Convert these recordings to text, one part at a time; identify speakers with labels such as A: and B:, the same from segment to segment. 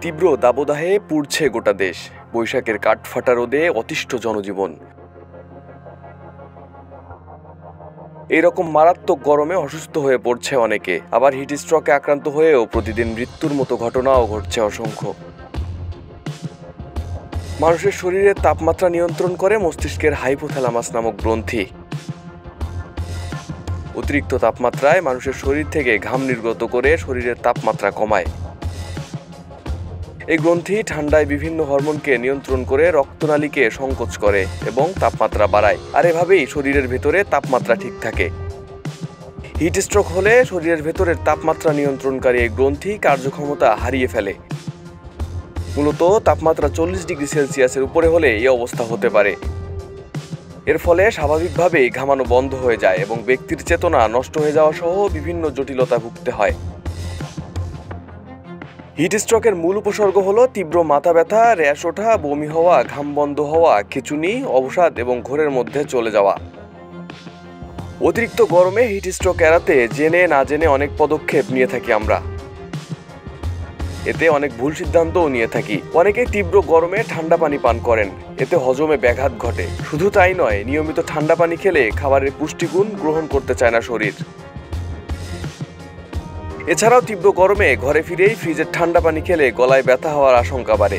A: তীব্র দাবদাহে পুড়ছে গোটা দেশ। বৈশাখের কাঠফাটা রোদে অতিষ্ঠ জনজীবন। এইরকম মারাত্মক গরমে অসুস্থ হয়ে পড়ছে অনেকে, আবার হিট স্ট্রোকে আক্রান্ত হয়েও প্রতিদিন মৃত্যুর মতো ঘটনাও ঘটছে অসংখ্য। মানুষের শরীরের তাপমাত্রা নিয়ন্ত্রণ করে মস্তিষ্কের হাইপোথ্যালামাস নামক গ্রন্থি। অতিরিক্ত তাপমাত্রায় মানুষের শরীর থেকে ঘাম নির্গত করে শরীরের তাপমাত্রা কমায়। এই গ্রন্থি ঠান্ডায় বিভিন্ন হরমোনকে নিয়ন্ত্রণ করে রক্তনালীকে সংকোচ করে এবং তাপমাত্রা বাড়ায়, আর এভাবেই শরীরের ভেতরে তাপমাত্রা ঠিক থাকে। হিট স্ট্রোক হলে শরীরের ভেতরের তাপমাত্রা নিয়ন্ত্রণকারী এই গ্রন্থি কার্যক্ষমতা হারিয়ে ফেলে। মূলত তাপমাত্রা 40 ডিগ্রি সেলসিয়াসের উপরে হলে এই অবস্থা হতে পারে। এর ফলে স্বাভাবিকভাবেই ঘামানো বন্ধ হয়ে যায় এবং ব্যক্তির চেতনা নষ্ট হয়ে যাওয়া সহ বিভিন্ন জটিলতা ভুগতে হয়। হিট স্ট্রোকের মূল উপসর্গ হলো তীব্র মাথা ব্যথা, র্যাশ ওঠা, বমি হওয়া, ঘাম বন্ধ হওয়া, খিঁচুনি, অবসাদ এবং ঘোরের মধ্যে চলে যাওয়া। অতিরিক্ত গরমে হিট স্ট্রোক এড়াতে জেনে না জেনে অনেক পদক্ষেপ নিয়ে থাকি আমরা। এতে অনেক ভুল সিদ্ধান্তও নিয়ে থাকি। অনেকেই তীব্র গরমে ঠান্ডা পানি পান করেন, এতে হজমে ব্যাঘাত ঘটে। শুধু তাই নয়, নিয়মিত ঠান্ডা পানি খেলে খাবারের পুষ্টিগুণ গ্রহণ করতে চায় না শরীর। এছাড়াও তীব্র গরমে ঘরে ফিরেই ফ্রিজের ঠান্ডা পানি খেলে গলায় ব্যথা হওয়ার আশঙ্কা বাড়ে।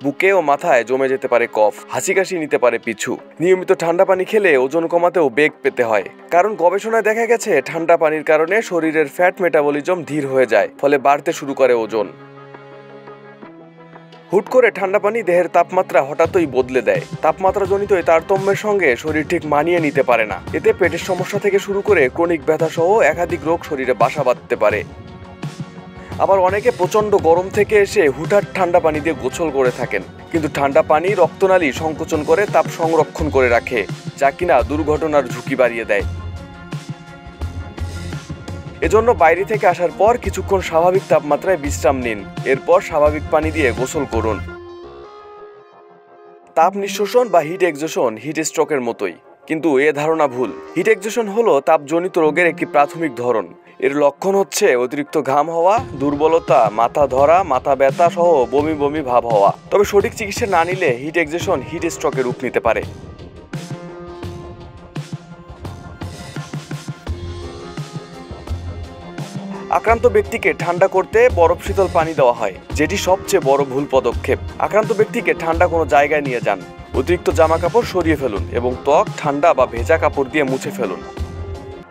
A: বুকে ও মাথায় জমে যেতে পারে কফ, হাঁচি কাশি নিতে পারে পিছু। নিয়মিত ঠান্ডা পানি খেলে ওজন কমাতেও বেগ পেতে হয়, কারণ গবেষণায় দেখা গেছে ঠান্ডা পানির কারণে শরীরের ফ্যাট মেটাবলিজম ধীর হয়ে যায়, ফলে বাড়তে শুরু করে ওজন। হুট করে ঠান্ডা পানি দেহের তাপমাত্রা হঠাৎই বদলে দেয়। তাপমাত্রাজনিত এই তারতম্যের সঙ্গে শরীর ঠিক মানিয়ে নিতে পারে না। এতে পেটের সমস্যা থেকে শুরু করে ক্রনিক ব্যথা সহ একাধিক রোগ শরীরে বাসা বাঁধতে পারে। আবার অনেকে প্রচণ্ড গরম থেকে এসে হুটহাট ঠান্ডা পানি দিয়ে গোসল করে থাকেন, কিন্তু ঠান্ডা পানি রক্তনালী সংকোচন করে তাপ সংরক্ষণ করে রাখে, যা কিনা দুর্ঘটনার ঝুঁকি বাড়িয়ে দেয়। এজন্য বাইরে থেকে আসার পর কিছুক্ষণ স্বাভাবিক তাপমাত্রায় বিশ্রাম নিন, এরপর স্বাভাবিক পানি দিয়ে গোসল করুন। তাপ নিঃশোষণ বা হিট এক্সোশন হিট স্ট্রোকের মতোই, কিন্তু এ ধারণা ভুল। হিট এক্সোশন হলো তাপজনিত রোগের একটি প্রাথমিক ধরন। এর লক্ষণ হচ্ছে অতিরিক্ত ঘাম হওয়া, দুর্বলতা, মাথা ধরা, মাথা ব্যথা সহ বমি বমি ভাব হওয়া। তবে সঠিক চিকিৎসা না নিলে হিট এক্সোশন হিট স্ট্রোকের রূপ নিতে পারে। আক্রান্ত ব্যক্তিকে ঠান্ডা করতে বরফ শীতল পানি দেওয়া হয়, যেটি সবচেয়ে বড় ভুল পদক্ষেপ। আক্রান্ত ব্যক্তিকে ঠান্ডা কোনো জায়গায় নিয়ে যান, অতিরিক্ত জামা কাপড় সরিয়ে ফেলুন এবং ত্বক ঠান্ডা বা ভেজা কাপড় দিয়ে মুছে ফেলুন।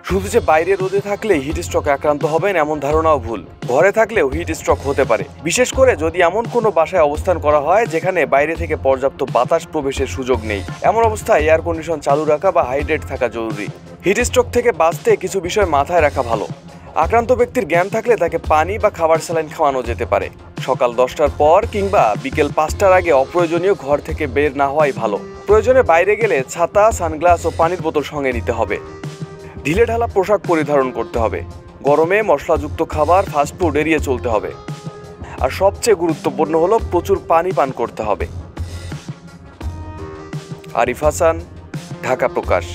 A: শুধু যে বাইরে রোদে থাকলে হিট স্ট্রোকে আক্রান্ত হবেন এমন ধারণাও ভুল। ঘরে থাকলেও হিট স্ট্রোক হতে পারে, বিশেষ করে যদি এমন কোনো বাসায় অবস্থান করা হয় যেখানে বাইরে থেকে পর্যাপ্ত বাতাস প্রবেশের সুযোগ নেই। এমন অবস্থায় এয়ার কন্ডিশন চালু রাখা বা হাইড্রেট থাকা জরুরি। হিট স্ট্রোক থেকে বাঁচতে কিছু বিষয় মাথায় রাখা ভালো। আক্রান্ত ব্যক্তির জ্ঞান থাকলে তাকে পানি বা খাবার স্যালাইন খাওয়ানো যেতে পারে। সকাল 10টার পর কিংবা বিকেল 5টার আগে অপ্রয়োজনীয় ঘর থেকে বের না হওয়াই ভালো। প্রয়োজনে বাইরে গেলে ছাতা, সানগ্লাস ও পানির বোতল সঙ্গে নিতে হবে। ঢিলেঢালা পোশাক পরিধারণ করতে হবে। গরমে মশলাযুক্ত খাবার, ফাস্টফুড এড়িয়ে চলতে হবে। আর সবচেয়ে গুরুত্বপূর্ণ হলো প্রচুর পানি পান করতে হবে। আরিফ হাসান, ঢাকা প্রকাশ।